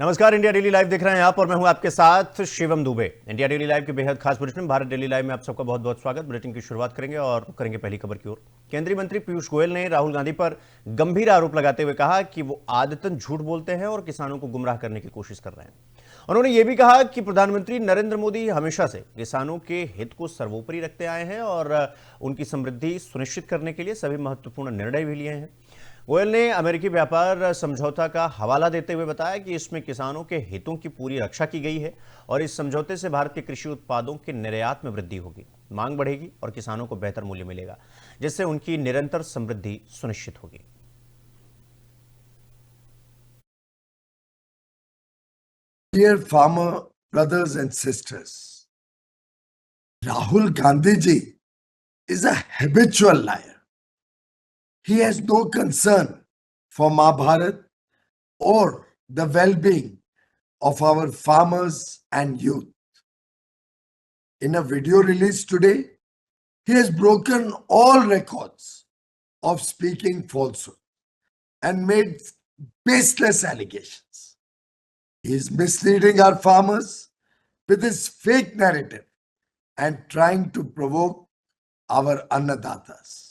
नमस्कार, India daily live देख रहे हैं आप और मैं हूं आपके साथ Shivam Dubey. India daily live के बेहद खास बुलेटिन भारत डेली लाइव में आप सबका बहुत बहुत स्वागत। बुलेटिन की शुरुआत करेंगे और करेंगे पहली खबर की ओर। केंद्रीय मंत्री पीयूष गोयल ने राहुल गांधी पर गंभीर आरोप लगाते हुए कहा कि वो आदतन झूठ बोलते हैं और किसानों को गुमराह करने की कोशिश कर रहे हैं। उन्होंने ये भी कहा कि प्रधानमंत्री नरेंद्र मोदी हमेशा से किसानों के हित को सर्वोपरि रखते आए हैं और उनकी समृद्धि सुनिश्चित करने के लिए सभी महत्वपूर्ण निर्णय भी लिए हैं। गोयल ने अमेरिकी व्यापार समझौता का हवाला देते हुए बताया कि इसमें किसानों के हितों की पूरी रक्षा की गई है और इस समझौते से भारत के कृषि उत्पादों के निर्यात में वृद्धि होगी, मांग बढ़ेगी और किसानों को बेहतर मूल्य मिलेगा, जिससे उनकी निरंतर समृद्धि सुनिश्चित होगी। Dear farmer brothers and sisters, Rahul Gandhi ji is a habitual liar. He has no concern for Mahabharat or the well-being of our farmers and youth. In a video released today, he has broken all records of speaking falsehood and made baseless allegations. He is misleading our farmers with his fake narrative and trying to provoke our Annadatas.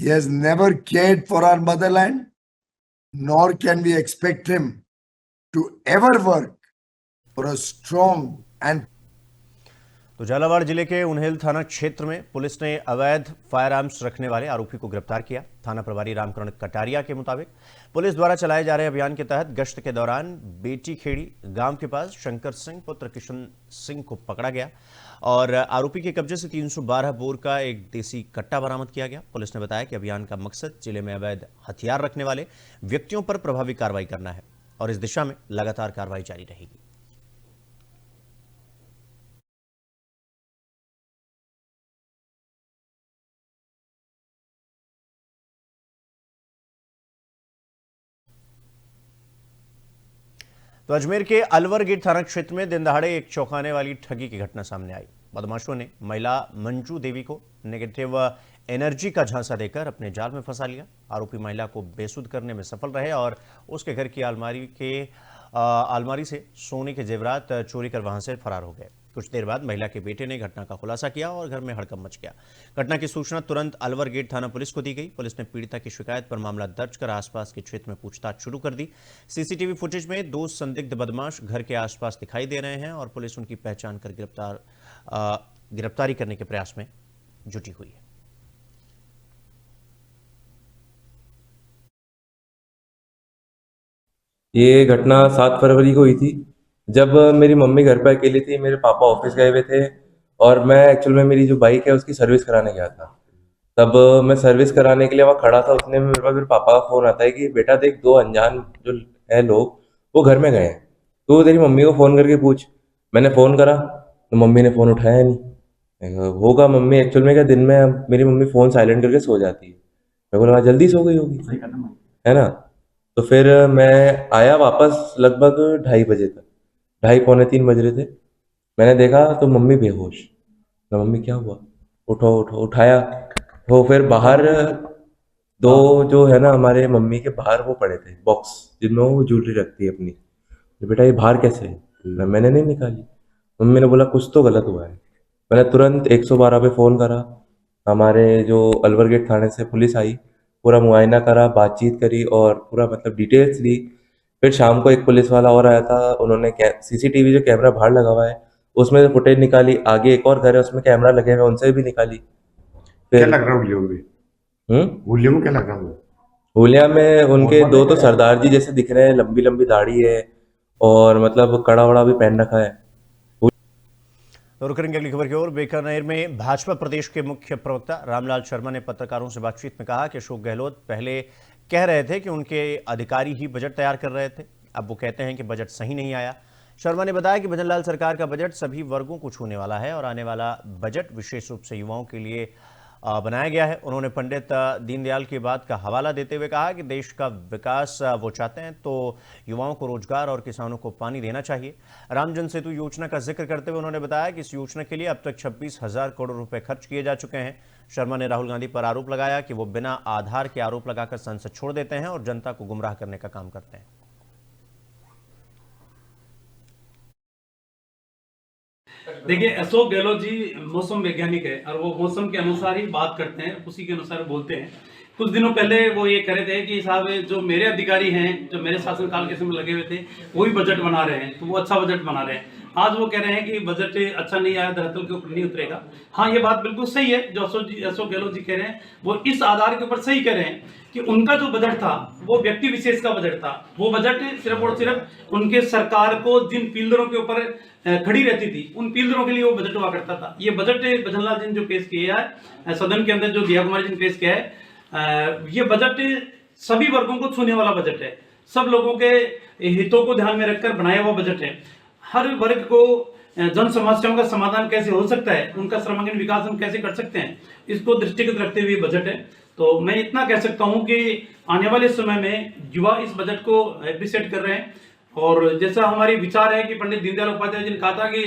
He has never cared for our motherland, nor can we expect him to ever work for a strong and तो झालावाड़ जिले के उन्हेल थाना क्षेत्र में police ने अवैध fire arms रखने वाले आरोपी को गिरफ्तार किया। थाना प्रभारी रामकरण कटारिया के मुताबिक पुलिस द्वारा चलाए जा रहे अभियान के तहत गश्त के दौरान बेटी खेड़ी गांव के पास शंकर सिंह पुत्र किशन सिंह को पकड़ा गया और आरोपी के कब्जे से 312 बोर का एक देसी कट्टा बरामद किया गया। पुलिस ने बताया कि अभियान का मकसद जिले में अवैध हथियार रखने वाले व्यक्तियों पर प्रभावी कार्रवाई करना है और इस दिशा में लगातार कार्रवाई जारी रहेगी। तो अजमेर के अलवर गेट थाना क्षेत्र में दिन दहाड़े एक चौंकाने वाली ठगी की घटना सामने आई। बदमाशों ने महिला मंजू देवी को नेगेटिव एनर्जी का झांसा देकर अपने जाल में फंसा लिया। आरोपी महिला को बेसुध करने में सफल रहे और उसके घर की अलमारी से सोने के जेवरात चोरी कर वहां से फरार हो गए। कुछ देर बाद महिला के बेटे ने घटना का खुलासा किया और घर में हड़कंप मच गया। घटना की सूचना तुरंत अलवर गेट थाना पुलिस को दी गई। पुलिस ने पीड़िता की शिकायत पर मामला दर्ज कर आसपास के क्षेत्र में पूछताछ शुरू कर दी। सीसीटीवी फुटेज में 2 संदिग्ध बदमाश घर के आसपास दिखाई दे रहे हैं और पुलिस उनकी पहचान कर गिरफ्तारी करने के प्रयास में जुटी हुई है। ये घटना 7 फरवरी को हुई थी जब मेरी मम्मी घर पे अकेली थी, मेरे पापा ऑफिस गए हुए थे और मैं एक्चुअल में मेरी जो बाइक है उसकी सर्विस कराने गया था। तब मैं सर्विस कराने के लिए वहाँ खड़ा था, उतने में मेरे पास मेरे पापा का फ़ोन आता है कि बेटा देख 2 अनजान जो है लोग वो घर में गए हैं, तो तेरी मम्मी को फ़ोन करके पूछ। मैंने फ़ोन करा तो मम्मी ने फ़ोन उठाया नहीं। मैंने कहा, होगा मम्मी एक्चुअल में क्या दिन में अब मेरी मम्मी फ़ोन साइलेंट करके सो जाती है। मैं बोला जल्दी सो गई होगी, है ना। तो फिर मैं आया वापस लगभग 2:30 बजे तक, 2:30 पौने 3 बज रहे थे। मैंने देखा तो मम्मी बेहोश। ना मम्मी क्या हुआ, उठो उठो, उठाया। वो फिर बाहर 2 जो है ना हमारे मम्मी के बाहर वो पड़े थे बॉक्स जिनमें वो ज्वेलरी रखती है अपनी। तो बेटा ये बाहर कैसे है? मैंने नहीं निकाली। मम्मी ने बोला कुछ तो गलत हुआ है। मैंने तुरंत 112 पे फ़ोन करा। हमारे जो अलवर गेट थाने से पुलिस आई, पूरा मुआयना करा, बातचीत करी और पूरा मतलब डिटेल्स ली। फिर शाम को एक पुलिस वाला और आया था, उन्होंने सीसीटीवी जो कैमरा बाहर लगा हुआ है उसमें से फुटेज निकाली। आगे एक और घर है उसमें कैमरा लगे हुए, उनसे भी निकाली। क्या फिर लग रहा है हुलियों में क्या लग रहा है? हुलिया में उनके 2 तो सरदार जी जैसे दिख रहे हैं, लंबी लंबी दाढ़ी है और मतलब कड़ा वड़ा भी पहन रखा है। तो रुक करेंगे अगली खबर की ओर। बीकानेर में भाजपा प्रदेश के मुख्य प्रवक्ता रामलाल शर्मा ने पत्रकारों से बातचीत में कहा कि अशोक गहलोत पहले कह रहे थे कि उनके अधिकारी ही बजट तैयार कर रहे थे, अब वो कहते हैं कि बजट सही नहीं आया। शर्मा ने बताया कि भजनलाल सरकार का बजट सभी वर्गों को छूने वाला है और आने वाला बजट विशेष रूप से युवाओं के लिए बनाया गया है। उन्होंने पंडित दीनदयाल की बात का हवाला देते हुए कहा कि देश का विकास वो चाहते हैं तो युवाओं को रोजगार और किसानों को पानी देना चाहिए। रामजन सेतु योजना का जिक्र करते हुए उन्होंने बताया कि इस योजना के लिए अब तक 26,000 करोड़ रुपए खर्च किए जा चुके हैं। शर्मा ने राहुल गांधी पर आरोप लगाया कि वो बिना आधार के आरोप लगाकर संसद छोड़ देते हैं और जनता को गुमराह करने का काम करते हैं। देखिए, अशोक गहलोत जी मौसम वैज्ञानिक है और वो मौसम के अनुसार ही बात करते हैं, उसी के अनुसार बोलते हैं। कुछ दिनों पहले वो ये कह रहे थे कि साहब जो मेरे अधिकारी हैं, जो मेरे शासनकाल के समय लगे हुए थे, वही बजट बना रहे हैं, तो वो अच्छा बजट बना रहे हैं। आज वो कह रहे हैं कि बजट अच्छा नहीं आया, धरातल के ऊपर नहीं उतरेगा। हाँ, ये बात बिल्कुल सही है जो अशोक गहलोत जी कह रहे हैं, वो इस आधार के ऊपर सही कह रहे हैं कि उनका जो बजट था वो व्यक्ति विशेष का बजट था। वो बजट सिर्फ और सिर्फ उनके सरकार को जिन पीलरों के ऊपर खड़ी रहती थी, उन पीलरों के लिए वो बजट हुआ करता था। ये बजट भजनलाल जी ने जो पेश किया है सदन के अंदर, जो दिया कुमारी जी ने पेश किया है, ये बजट सभी वर्गों को छूने वाला बजट है। सब लोगों के हितों को ध्यान में रखकर बनाया हुआ बजट है। हर वर्ग को जन समस्याओं का समाधान कैसे हो सकता है, उनका सर्वांगीण विकास हम कैसे कर सकते हैं, इसको दृष्टिगत रखते हुए बजट है। तो मैं इतना कह सकता हूं कि आने वाले समय में युवा इस बजट को एप्रिशिएट कर रहे हैं। और जैसा हमारी विचार है कि पंडित दीनदयाल उपाध्याय जी ने कहा था कि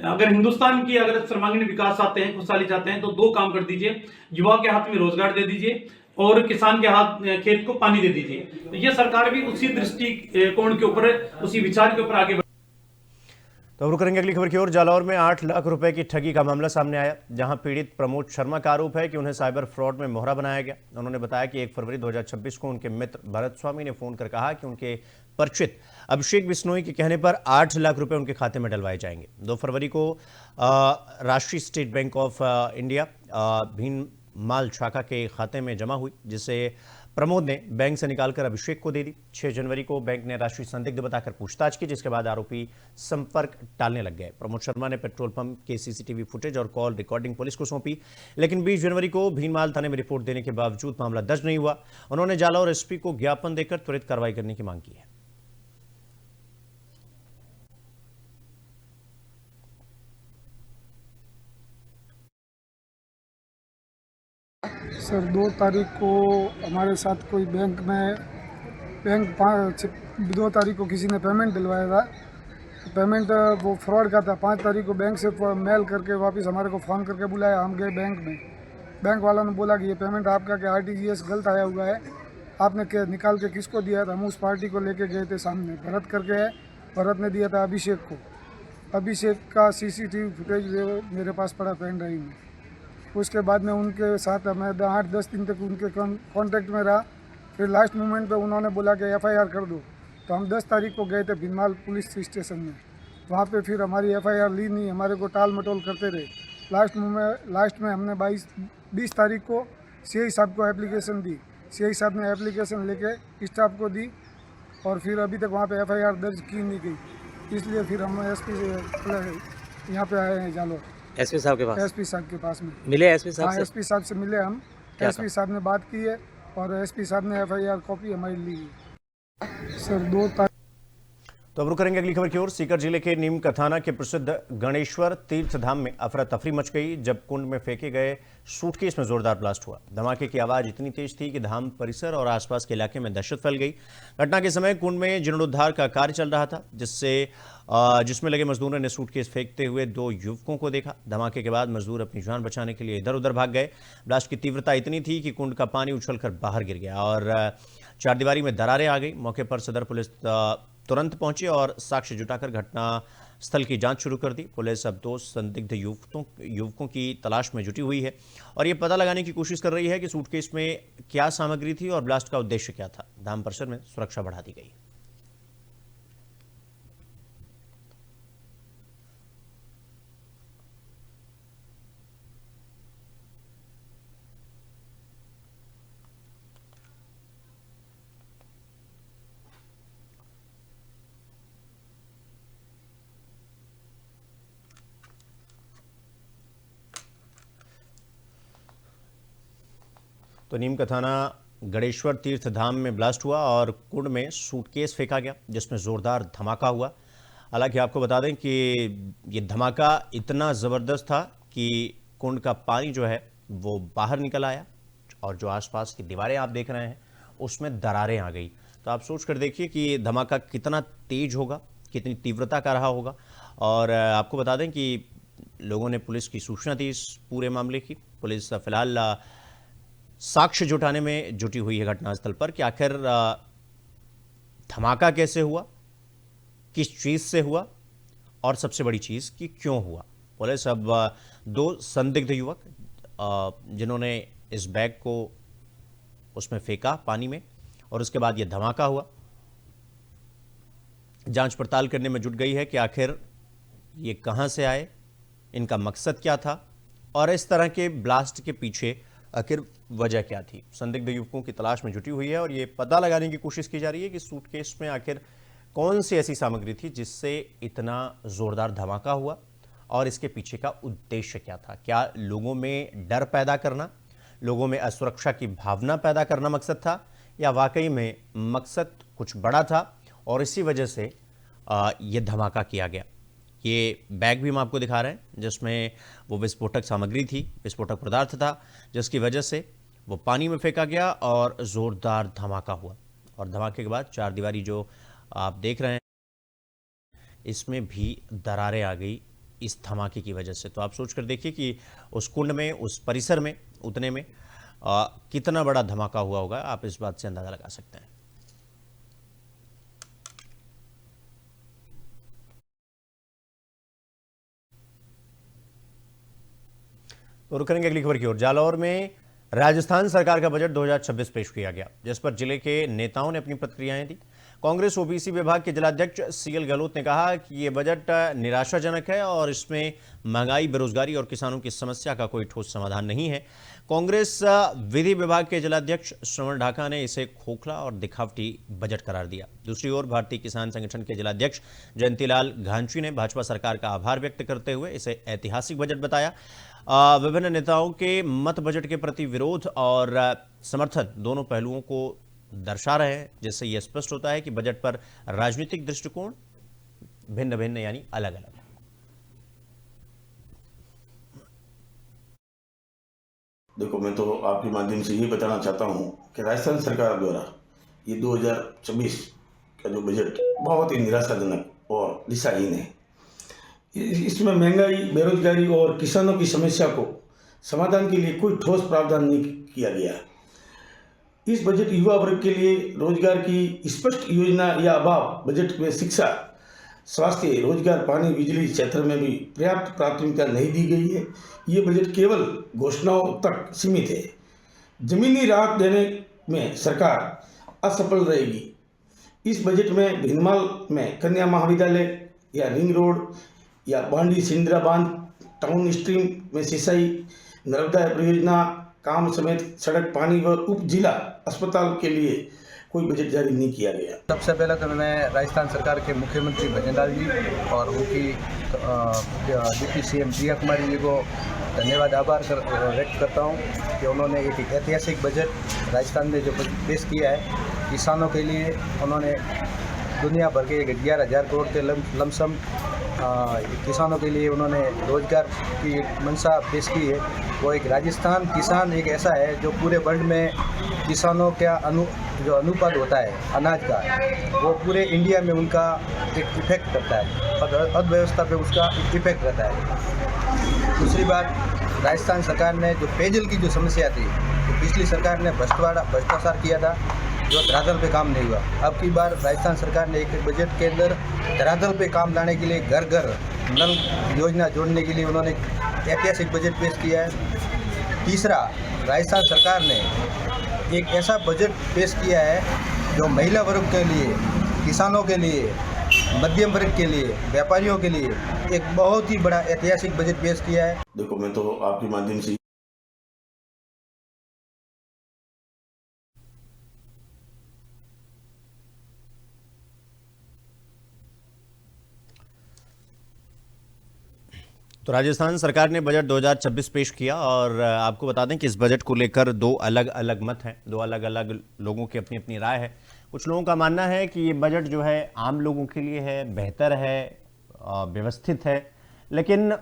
अगर हिंदुस्तान की अगर सर्वांगीण विकास चाहते हैं, खुशहाली चाहते हैं, तो 2 काम कर दीजिए, युवा के हाथ में रोजगार दे दीजिए और किसान के हाथ खेत को पानी दे दीजिए। तो ये सरकार भी उसी दृष्टिकोण के ऊपर, उसी विचार के ऊपर आगे। तो रुक करेंगे अगली खबर की ओर। जालौर में 8 लाख रुपए की ठगी का मामला सामने आया, जहां पीड़ित प्रमोद शर्मा का आरोप है कि उन्हें साइबर फ्रॉड में मोहरा बनाया गया। उन्होंने बताया कि 1 फरवरी 2026 को उनके मित्र भरत स्वामी ने फोन कर कहा कि उनके परिचित अभिषेक बिश्नोई के कहने पर 8 लाख रुपए उनके खाते में डलवाए जाएंगे। 2 फरवरी को राष्ट्रीय state bank of India Bhinmal शाखा के खाते में जमा हुई, जिसे प्रमोद ने बैंक से निकालकर अभिषेक को दे दी। 6 जनवरी को बैंक ने राष्ट्रीय संदिग्ध बताकर पूछताछ की, जिसके बाद आरोपी संपर्क टालने लग गए। प्रमोद शर्मा ने पेट्रोल पंप के सीसीटीवी फुटेज और कॉल रिकॉर्डिंग पुलिस को सौंपी, लेकिन 20 जनवरी को भीनमाल थाने में रिपोर्ट देने के बावजूद मामला दर्ज नहीं हुआ। उन्होंने जालौर एसपी को ज्ञापन देकर त्वरित कार्रवाई करने की मांग की है। सर 2 तारीख को हमारे साथ कोई बैंक 2 तारीख को किसी ने पेमेंट दिलवाया था। पेमेंट वो फ्रॉड का था। 5 तारीख को बैंक से मेल करके वापस हमारे को फ़ोन करके बुलाया। हम गए बैंक में। बैंक वालों ने बोला कि ये पेमेंट आपका क्या RTGS गलत आया हुआ है, आपने क्या निकाल के किसको दिया था। हम उस पार्टी को लेके गए थे, सामने भरत करके है, भरत ने दिया था अभिषेक को। अभिषेक का CCTV फुटेज मेरे पास पड़ा पेन ड्राइव में। उसके बाद में उनके साथ मैं 8-10 दिन तक उनके कांटेक्ट में रहा। फिर लास्ट मोमेंट पे उन्होंने बोला कि FIR कर दो, तो हम 10 तारीख को गए थे भीनमाल पुलिस स्टेशन में। वहाँ पे फिर हमारी FIR ली नहीं, हमारे को टाल मटोल करते रहे। लास्ट में हमने 20 तारीख को CI साहब को एप्लीकेशन दी। CI साहब ने एप्लीकेशन लेके स्टाफ को दी और फिर अभी तक वहाँ पे FIR दर्ज की नहीं गई। इसलिए फिर हम SP से यहाँ पे आए हैं जालौर। एसपी साहब के पास? SP साहब के पास में मिले एसपी साहब से? SP साहब से मिले हम। SP साहब ने बात की है और SP साहब ने FIR कॉपी हमारी ली है। सर 2 तारीख। तो अब रुक करेंगे अगली खबर की ओर। सीकर जिले के नीम कथाना के प्रसिद्ध गणेश्वर तीर्थ धाम में अफरा तफरी मच गई जब कुंड में फेंके गए सूटकेस में जोरदार ब्लास्ट हुआ। धमाके की आवाज इतनी तेज थी कि धाम परिसर और आसपास के इलाके में दहशत फैल गई। घटना के समय कुंड में जीर्णोद्धार का कार्य चल रहा था, जिसमें लगे मजदूरों ने सूटकेस फेंकते हुए 2 युवकों को देखा। धमाके के बाद मजदूर अपनी जान बचाने के लिए इधर उधर भाग गए। ब्लास्ट की तीव्रता इतनी थी कि कुंड का पानी उछलकर बाहर गिर गया और चारदीवारी में दरारें आ गई। मौके पर सदर पुलिस तुरंत पहुंची और साक्ष्य जुटाकर घटना स्थल की जांच शुरू कर दी। पुलिस अब 2 संदिग्ध युवकों की तलाश में जुटी हुई है और ये पता लगाने की कोशिश कर रही है कि सूटकेस में क्या सामग्री थी और ब्लास्ट का उद्देश्य क्या था। धाम परिसर में सुरक्षा बढ़ा दी गई। तो नीम कथाना गणेश्वर तीर्थ धाम में ब्लास्ट हुआ और कुंड में सूटकेस फेंका गया, जिसमें जोरदार धमाका हुआ। हालांकि आपको बता दें कि ये धमाका इतना ज़बरदस्त था कि कुंड का पानी जो है वो बाहर निकल आया और जो आसपास की दीवारें आप देख रहे हैं उसमें दरारें आ गई। तो आप सोच कर देखिए कि ये धमाका कितना तेज होगा, कितनी तीव्रता का रहा होगा। और आपको बता दें कि लोगों ने पुलिस की सूचना दी इस पूरे मामले की। पुलिस फिलहाल साक्ष्य जुटाने में जुटी हुई है घटनास्थल पर कि आखिर धमाका कैसे हुआ, किस चीज़ से हुआ और सबसे बड़ी चीज़ कि क्यों हुआ। पुलिस अब दो संदिग्ध युवक जिन्होंने इस बैग को उसमें फेंका पानी में और उसके बाद यह धमाका हुआ, जांच पड़ताल करने में जुट गई है कि आखिर ये कहां से आए, इनका मकसद क्या था और इस तरह के ब्लास्ट के पीछे आखिर वजह क्या थी। संदिग्ध युवकों की तलाश में जुटी हुई है और ये पता लगाने की कोशिश की जा रही है कि सूटकेस में आखिर कौन सी ऐसी सामग्री थी जिससे इतना जोरदार धमाका हुआ और इसके पीछे का उद्देश्य क्या था। क्या लोगों में डर पैदा करना, लोगों में असुरक्षा की भावना पैदा करना मकसद था, या वाकई में मकसद कुछ बड़ा था और इसी वजह से ये धमाका किया गया। ये बैग भी हम आपको दिखा रहे हैं जिसमें वो विस्फोटक सामग्री थी, विस्फोटक पदार्थ था, जिसकी वजह से वो पानी में फेंका गया और ज़ोरदार धमाका हुआ। और धमाके के बाद चार दीवारी जो आप देख रहे हैं इसमें भी दरारें आ गई इस धमाके की वजह से। तो आप सोच कर देखिए कि उस कुंड में, उस परिसर में उतने में कितना बड़ा धमाका हुआ होगा, आप इस बात से अंदाजा लगा सकते हैं। तो रुक करेंगे अगली खबर की ओर। जालौर में राजस्थान सरकार का बजट 2026 पेश किया गया, जिस पर जिले के नेताओं ने अपनी प्रतिक्रियाएं दी। कांग्रेस ओबीसी विभाग के जिलाध्यक्ष सीएल गहलोत ने कहा कि ये बजट निराशाजनक है और इसमें महंगाई, बेरोजगारी और किसानों की समस्या का कोई ठोस समाधान नहीं है। कांग्रेस विधि विभाग के जिलाध्यक्ष श्रवण ढाका ने इसे खोखला और दिखावटी बजट करार दिया। दूसरी ओर भारतीय किसान संगठन के जिलाध्यक्ष जयंतीलाल घांची ने भाजपा सरकार का आभार व्यक्त करते हुए इसे ऐतिहासिक बजट बताया। विभिन्न नेताओं के मत बजट के प्रति विरोध और समर्थन दोनों पहलुओं को दर्शा रहे हैं, जिससे यह स्पष्ट होता है कि बजट पर राजनीतिक दृष्टिकोण भिन्न भिन्न यानी अलग अलग है। देखो, मैं तो आपके माध्यम से ये बताना चाहता हूँ कि राजस्थान सरकार द्वारा ये 2026 का जो बजट बहुत ही निराशाजनक और दिशाहीन है। इसमें महंगाई, बेरोजगारी और किसानों की समस्या को समाधान के लिए कोई ठोस प्रावधान नहीं किया गया। इस बजट युवा वर्ग के लिए रोजगार की स्पष्ट योजना या अभाव। बजट में शिक्षा, स्वास्थ्य, रोजगार, पानी, बिजली क्षेत्र में भी पर्याप्त प्राथमिकता नहीं दी गई है। ये बजट केवल घोषणाओं तक सीमित है। जमीनी राहत देने में सरकार असफल रहेगी। इस बजट में भिनमाल में कन्या महाविद्यालय या रिंग रोड या बांडी सिंद्रा बांध, टाउन स्ट्रीम में सिंचाई, नर्मदा परियोजना काम समेत सड़क, पानी व उप जिला अस्पताल के लिए कोई बजट जारी नहीं किया गया। सबसे पहले तो मैं राजस्थान सरकार के मुख्यमंत्री भजनलाल जी और उनकी डिप्टी सीएम प्रिया कुमारी जी को धन्यवाद, आभार व्यक्त करता हूं कि उन्होंने एक ऐतिहासिक बजट राजस्थान में जो पेश किया है। किसानों के लिए उन्होंने दुनिया भर के 11,000 करोड़ के लमसम किसानों के लिए उन्होंने रोजगार की मंशा पेश की है। वो एक राजस्थान किसान एक ऐसा है जो पूरे वर्ल्ड में किसानों का जो अनुपात होता है अनाज का, वो पूरे इंडिया में उनका एक इफेक्ट करता है और अर्थव्यवस्था पे उसका इफेक्ट रहता है। दूसरी बात, राजस्थान सरकार ने जो पेयजल की जो समस्या थी, तो पिछली सरकार ने भ्रष्टाचार किया था, जो धरातल पे काम नहीं हुआ। अब की बार राजस्थान सरकार ने एक बजट के अंदर धरातल पे काम लाने के लिए घर घर नल योजना जोड़ने के लिए उन्होंने ऐतिहासिक बजट पेश किया है। तीसरा, राजस्थान सरकार ने एक ऐसा बजट पेश किया है जो महिला वर्ग के लिए, किसानों के लिए, मध्यम वर्ग के लिए, व्यापारियों के लिए एक बहुत ही बड़ा ऐतिहासिक बजट पेश किया है। देखो, मैं तो आपके माध्यम से तो राजस्थान सरकार ने बजट 2026 पेश किया और आपको बता दें कि इस बजट को लेकर दो अलग अलग मत हैं, दो अलग अलग लोगों की अपनी अपनी राय है। कुछ लोगों का मानना है कि ये बजट जो है आम लोगों के लिए है, बेहतर है, व्यवस्थित है, लेकिन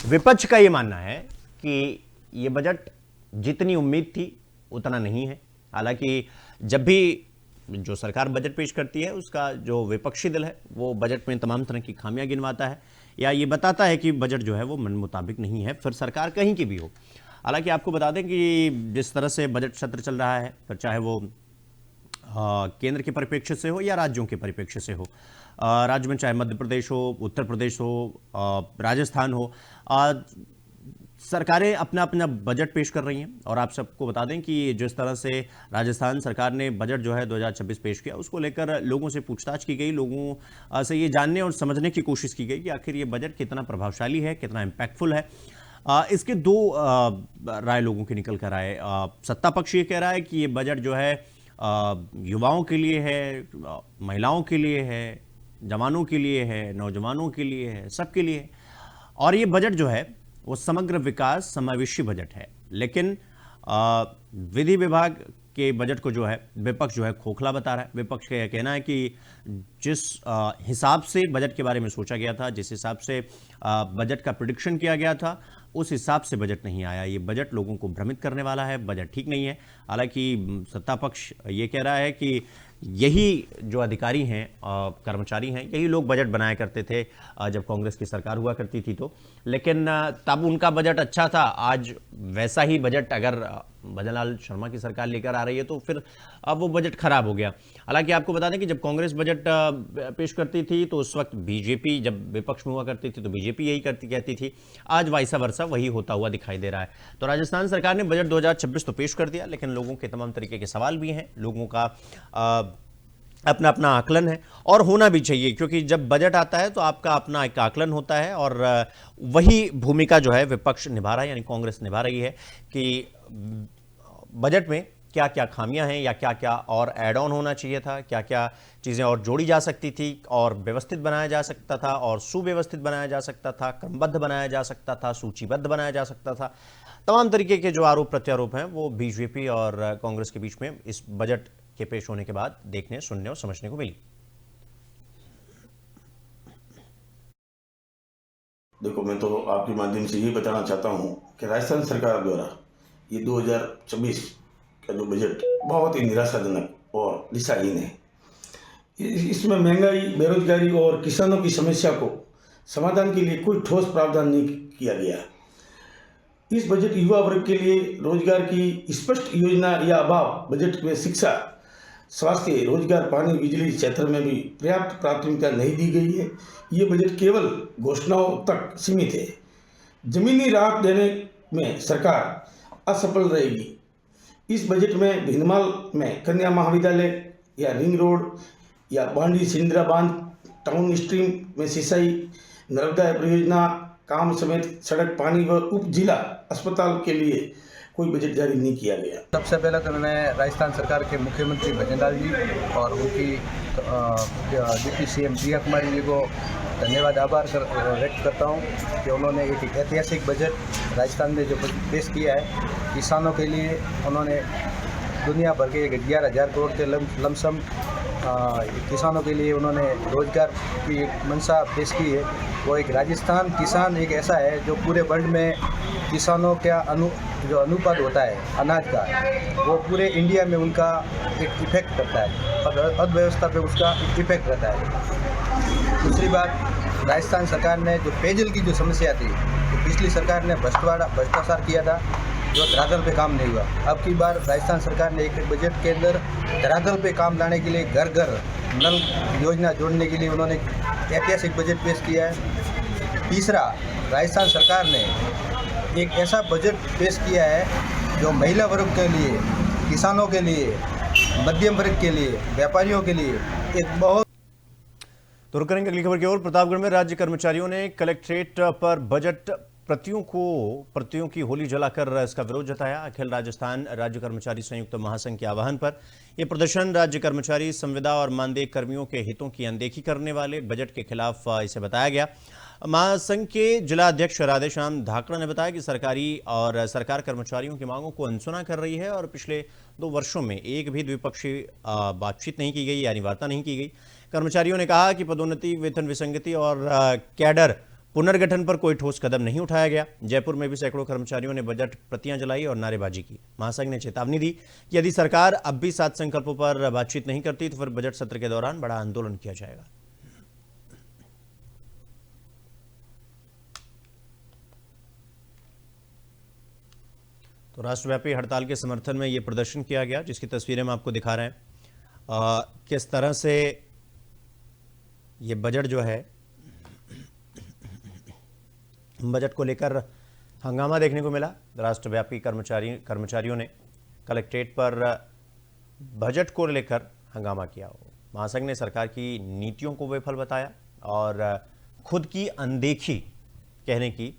विपक्ष का ये मानना है कि ये बजट जितनी उम्मीद थी उतना नहीं है। हालांकि जब भी जो सरकार बजट पेश करती है उसका जो विपक्षी दल है वो बजट में तमाम तरह की खामियां गिनवाता है या ये बताता है कि बजट जो है वो मन मुताबिक नहीं है, फिर सरकार कहीं की भी हो। हालांकि आपको बता दें कि जिस तरह से बजट सत्र चल रहा है, फिर चाहे वो केंद्र के परिप्रेक्ष्य से हो या राज्यों के परिप्रेक्ष्य से हो, राज्य में चाहे मध्य प्रदेश हो, उत्तर प्रदेश हो, राजस्थान हो, सरकारें अपना अपना बजट पेश कर रही हैं। और आप सबको बता दें कि जिस तरह से राजस्थान सरकार ने बजट जो है 2026 पेश किया, उसको लेकर लोगों से पूछताछ की गई, लोगों से ये जानने और समझने की कोशिश की गई कि आखिर ये बजट कितना प्रभावशाली है, कितना इम्पैक्टफुल है। इसके दो राय लोगों की निकल कर आए। सत्ता पक्ष ये कह रहा है कि ये बजट जो है युवाओं के लिए है, महिलाओं के लिए है, जवानों के लिए है, नौजवानों के लिए है, सबके लिए है। और ये बजट जो है वो समग्र विकास समावेशी बजट है। लेकिन विधि विभाग के बजट को जो है विपक्ष जो है खोखला बता रहा है। विपक्ष का यह कहना है कि जिस हिसाब से बजट के बारे में सोचा गया था, जिस हिसाब से बजट का प्रेडिक्शन किया गया था, उस हिसाब से बजट नहीं आया। ये बजट लोगों को भ्रमित करने वाला है, बजट ठीक नहीं है। हालांकि सत्ता पक्ष ये कह रहा है कि यही जो अधिकारी हैं, कर्मचारी हैं, यही लोग बजट बनाया करते थे जब कांग्रेस की सरकार हुआ करती थी तो। लेकिन तब उनका बजट अच्छा था, आज वैसा ही बजट अगर भजनलाल शर्मा की सरकार लेकर आ रही है तो फिर अब वो बजट खराब हो गया। हालांकि आपको बता दें कि जब कांग्रेस बजट पेश करती थी तो उस वक्त बीजेपी, जब विपक्ष में हुआ करती थी तो बीजेपी यही कहती थी। आज वाइसा वर्सा वही होता हुआ दिखाई दे रहा है। तो राजस्थान सरकार ने बजट 2026 तो पेश कर दिया, लेकिन लोगों के तमाम तरीके के सवाल भी हैं, लोगों का अपना अपना आकलन है और होना भी चाहिए, क्योंकि जब बजट आता है तो आपका अपना एक आकलन होता है और वही भूमिका जो है विपक्ष निभा रहा है, यानी कांग्रेस निभा रही है कि बजट में क्या क्या खामियां हैं या क्या क्या और ऐड ऑन होना चाहिए था, क्या क्या चीज़ें और जोड़ी जा सकती थी और व्यवस्थित बनाया जा सकता था और सुव्यवस्थित बनाया जा सकता था, क्रमबद्ध बनाया जा सकता था, सूचीबद्ध बनाया जा सकता था। तमाम तरीके के जो आरोप प्रत्यारोप हैं वो बीजेपी और कांग्रेस के बीच में इस बजट के पेश होने के बाद देखने, सुनने और समझने को मिली। देखो, मैं तो आपके माध्यम से ये बताना चाहता हूँ कि राजस्थान सरकार द्वारा ये 2026 का जो बजट बहुत ही निराशाजनक और दिशाहीन है। इसमें महंगाई, बेरोजगारी और किसानों की समस्या को समाधान के लिए कोई ठोस प्रावधान नहीं किया गया। इस बजट युवा वर्ग के लिए रोजगार की स्पष्ट योजना या अभाव, बजट में शिक्षा, स्वास्थ्य, रोजगार, पानी, बिजली क्षेत्र में भी पर्याप्त प्राथमिकता नहीं दी गई है। ये बजट केवल घोषणाओं तक सीमित है। जमीनी राहत देने में सरकार असफल रहेगी। इस बजट में भिंदमाल में कन्या महाविद्यालय या रिंग रोड या बांडी सिंद्रा बांध, टाउन स्ट्रीम में सिंचाई, नर्मदा परियोजना काम समेत सड़क, पानी व उप जिला अस्पताल के लिए कोई बजट जारी नहीं किया गया। सबसे पहले तो मैं राजस्थान सरकार के मुख्यमंत्री भजनलाल जी और उनकी डिप्टी सीएम प्रिया कुमारी जी को धन्यवाद, आभार व्यक्त करता हूं कि उन्होंने एक ऐतिहासिक बजट राजस्थान में जो पेश किया है। किसानों के लिए उन्होंने दुनिया भर के 11,000 करोड़ के लमसम किसानों के लिए उन्होंने रोजगार की एक मंशा पेश की है। वो एक राजस्थान किसान एक ऐसा है जो पूरे वर्ल्ड में किसानों का जो अनुपात होता है अनाज का, वो पूरे इंडिया में उनका एक इफेक्ट करता है और अर्थव्यवस्था पे उसका इफेक्ट रहता है। दूसरी बात, राजस्थान सरकार ने जो पेयजल की जो समस्या थी, तो पिछली सरकार ने भ्रष्टाचार किया था, जो धरातल पे काम नहीं हुआ। अब की बार राजस्थान सरकार ने एक बजट के अंदर धरातल पे काम लाने के लिए घर घर नल योजना जोड़ने के लिए उन्होंने ऐतिहासिक बजट पेश किया है। तीसरा, राजस्थान सरकार ने एक ऐसा बजट पेश किया है जो महिला वर्ग के लिए, किसानों के लिए, मध्यम वर्ग के लिए, व्यापारियों के लिए एक बहुत। तो रुक करेंगे अगली खबर की ओर। प्रतापगढ़ में राज्य कर्मचारियों ने कलेक्ट्रेट पर बजट प्रतियों की होली जलाकर इसका विरोध जताया। अखिल राजस्थान राज्य कर्मचारी संयुक्त महासंघ के आह्वान पर यह प्रदर्शन राज्य कर्मचारी संविदा और मानदेय कर्मियों के हितों की अनदेखी करने वाले बजट के खिलाफ इसे बताया गया। महासंघ के जिला अध्यक्ष राधेश्याम धाकड़ा ने बताया कि सरकार कर्मचारियों की मांगों को अनसुना कर रही है और पिछले 2 वर्षों में एक भी द्विपक्षीय बातचीत नहीं की गई, यानी वार्ता नहीं की गई। कर्मचारियों ने कहा कि पदोन्नति, वेतन विसंगति और कैडर पुनर्गठन पर कोई ठोस कदम नहीं उठाया गया। जयपुर में भी सैकड़ों कर्मचारियों ने बजट प्रतियां जलाई और नारेबाजी की। महासंघ ने चेतावनी दी कि यदि सरकार अब भी 7 संकल्पों पर बातचीत नहीं करती तो फिर बजट सत्र के दौरान बड़ा आंदोलन किया जाएगा। तो राष्ट्रव्यापी हड़ताल के समर्थन में यह प्रदर्शन किया गया, जिसकी तस्वीरें हम आपको दिखा रहे हैं। किस तरह से ये बजट जो है, बजट को लेकर हंगामा देखने को मिला। राष्ट्रव्यापी कर्मचारियों ने कलेक्ट्रेट पर बजट को लेकर हंगामा किया। महासंघ ने सरकार की नीतियों को विफल बताया और खुद की अनदेखी कहने की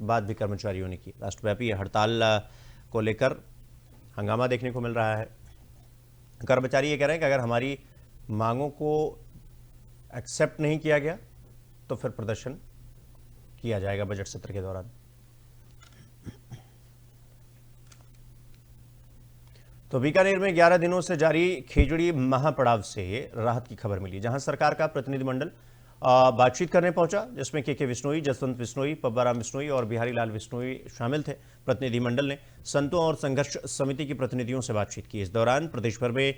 बात भी कर्मचारियों ने की। राष्ट्रव्यापी हड़ताल को लेकर हंगामा देखने को मिल रहा है। कर्मचारी ये कह रहे हैं कि अगर हमारी मांगों को एक्सेप्ट नहीं किया गया तो फिर प्रदर्शन किया जाएगा बजट सत्र के दौरान। तो बीकानेर में 11 दिनों से जारी खेजड़ी महापड़ाव से राहत की खबर मिली, जहां सरकार का प्रतिनिधिमंडल बातचीत करने पहुंचा, जिसमें के विश्नोई, जसवंत बिश्नोई, पब्बाराम बिश्नोई और बिहारी लाल बिश्नोई शामिल थे। प्रतिनिधिमंडल ने संतों और संघर्ष समिति के प्रतिनिधियों से बातचीत की। इस दौरान प्रदेश भर में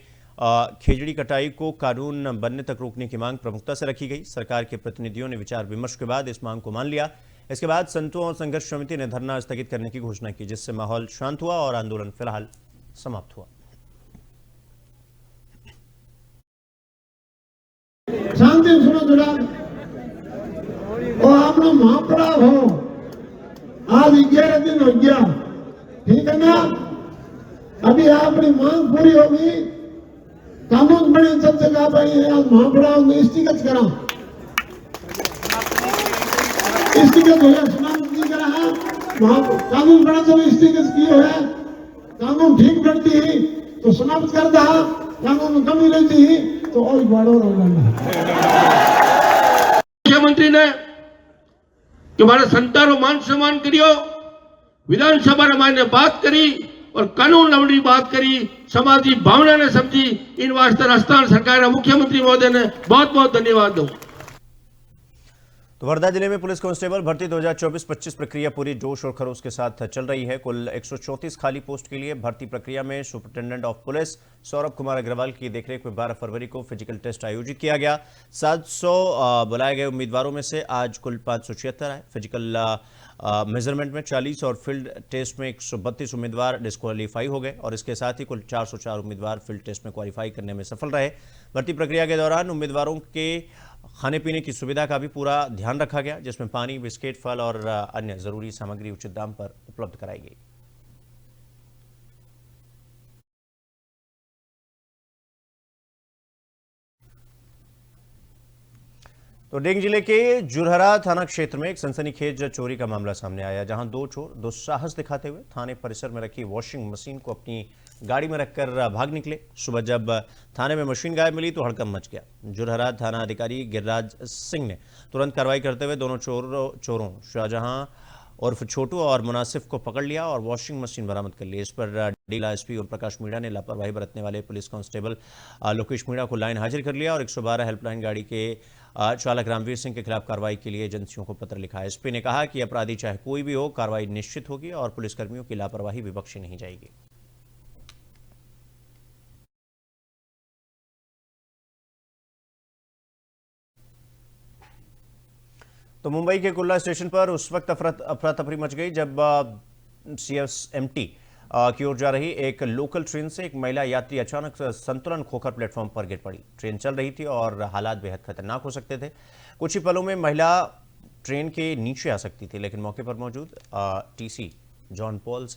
खेजड़ी कटाई को कानून बनने तक रोकने की मांग प्रमुखता से रखी गई। सरकार के प्रतिनिधियों ने विचार विमर्श के बाद इस मांग को मान लिया। इसके बाद संतों और संघर्ष समिति ने धरना स्थगित करने की घोषणा की, जिससे माहौल शांत हुआ और आंदोलन फिलहाल समाप्त हुआ। शांति सुनो जुड़ा और आपने महापड़ा हो, आज 11 दिन हो गया, ठीक है ना। अभी आपकी मांग पूरी होगी, कानून बने सब जगह भाई आज महापड़ा स्टिकट करा, स्टिकट हो सुना नहीं करा है, कानून बना जब स्टिकट किए है, कानून ठीक बनती है तो समाप्त कर दा, कानून में कमी रहती है तो और बड़ो मुख्यमंत्री ने कि मारे संतारो मान सम्मान करियो, विधानसभा में मैंने बात करी और कानून लवड़ी बात करी, समाजी भावना ने समझी। इन वास्ते राजस्थान सरकार मुख्यमंत्री महोदय ने बहुत बहुत धन्यवाद दूं। तो वर्धा जिले में पुलिस कांस्टेबल भर्ती 2024-25 प्रक्रिया पूरी जोश और खरोश के साथ चल रही है। कुल 134 खाली पोस्ट के लिए भर्ती प्रक्रिया में superintendent of police Saurabh Kumar Agrawal की देखरेख में 12 फरवरी को फिजिकल टेस्ट आयोजित किया गया। 700 बुलाए गए उम्मीदवारों में से आज कुल 576 आए। फिजिकल मेजरमेंट में 40 और फील्ड टेस्ट में 132 उम्मीदवार डिस्क्वालीफाई हो गए और इसके साथ ही कुल 404 उम्मीदवार फील्ड टेस्ट में क्वालिफाई करने में सफल रहे। भर्ती प्रक्रिया के दौरान उम्मीदवारों के खाने पीने की सुविधा का भी पूरा ध्यान रखा गया, जिसमें पानी, बिस्किट, फल और अन्य जरूरी सामग्री उचित दाम पर उपलब्ध कराई गई। तो डेंग जिले के जुरहरा थाना क्षेत्र में एक सनसनीखेज चोरी का मामला सामने आया, जहां दो चोर दुस्साहस दिखाते हुए थाने परिसर में रखी वॉशिंग मशीन को अपनी गाड़ी में रखकर भाग निकले। सुबह जब थाने में मशीन गायब मिली तो हड़कंप मच गया। जुरहरा थाना अधिकारी गिरिराज सिंह ने तुरंत कार्रवाई करते हुए दोनों चोरों शाहजहां उर्फ छोटू और मुनासिफ को पकड़ लिया और वॉशिंग मशीन बरामद कर ली। इस पर डीला एसपी ओम प्रकाश मीणा ने लापरवाही बरतने वाले पुलिस कांस्टेबल लोकेश मीणा को लाइन हाजिर कर लिया और 112 हेल्पलाइन गाड़ी के चालक रामवीर सिंह के खिलाफ कार्रवाई के लिए एजेंसियों को पत्र लिखा है। एसपी ने कहा कि अपराधी चाहे कोई भी हो, कार्रवाई निश्चित होगी और पुलिसकर्मियों की लापरवाही भी बख्शी नहीं जाएगी। तो मुंबई के कुल्ला स्टेशन पर उस वक्त अफरा तफरी मच गई जब CSMT की ओर जा रही एक लोकल ट्रेन से एक महिला यात्री अचानक संतुलन खोकर प्लेटफॉर्म पर गिर पड़ी। ट्रेन चल रही थी और हालात बेहद खतरनाक हो सकते थे। कुछ ही पलों में महिला ट्रेन के नीचे आ सकती थी, लेकिन मौके पर मौजूद TC जॉन पॉल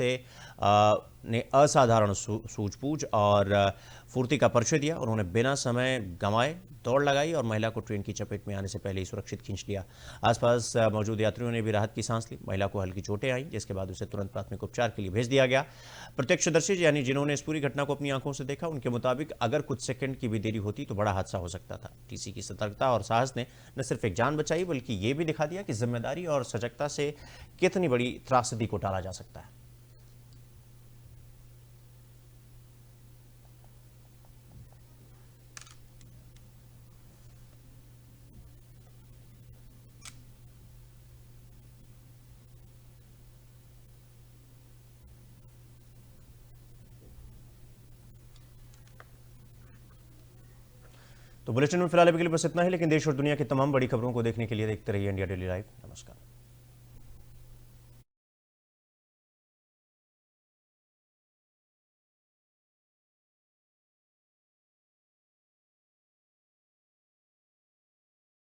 ने असाधारण सूझबूझ और फुर्ती का परिचय दिया। उन्होंने बिना समय गंवाए दौड़ लगाई और महिला को ट्रेन की चपेट में आने से पहले ही सुरक्षित खींच लिया। आसपास मौजूद यात्रियों ने भी राहत की सांस ली। महिला को हल्की चोटें आईं, जिसके बाद उसे तुरंत प्राथमिक उपचार के लिए भेज दिया गया। प्रत्यक्षदर्शी यानी जिन्होंने इस पूरी घटना को अपनी आंखों से देखा, उनके मुताबिक अगर कुछ सेकंड की भी देरी होती तो बड़ा हादसा हो सकता था। TC की सतर्कता और साहस ने न सिर्फ एक जान बचाई, बल्कि ये भी दिखा दिया कि जिम्मेदारी और सजगता से कितनी बड़ी त्रासदी को टाला जा सकता है। तो बुलेटिन में फिलहाल अभी के लिए बस इतना ही, लेकिन देश और दुनिया की तमाम बड़ी खबरों को देखने के लिए देखते रहिए इंडिया डेली लाइव। नमस्कार।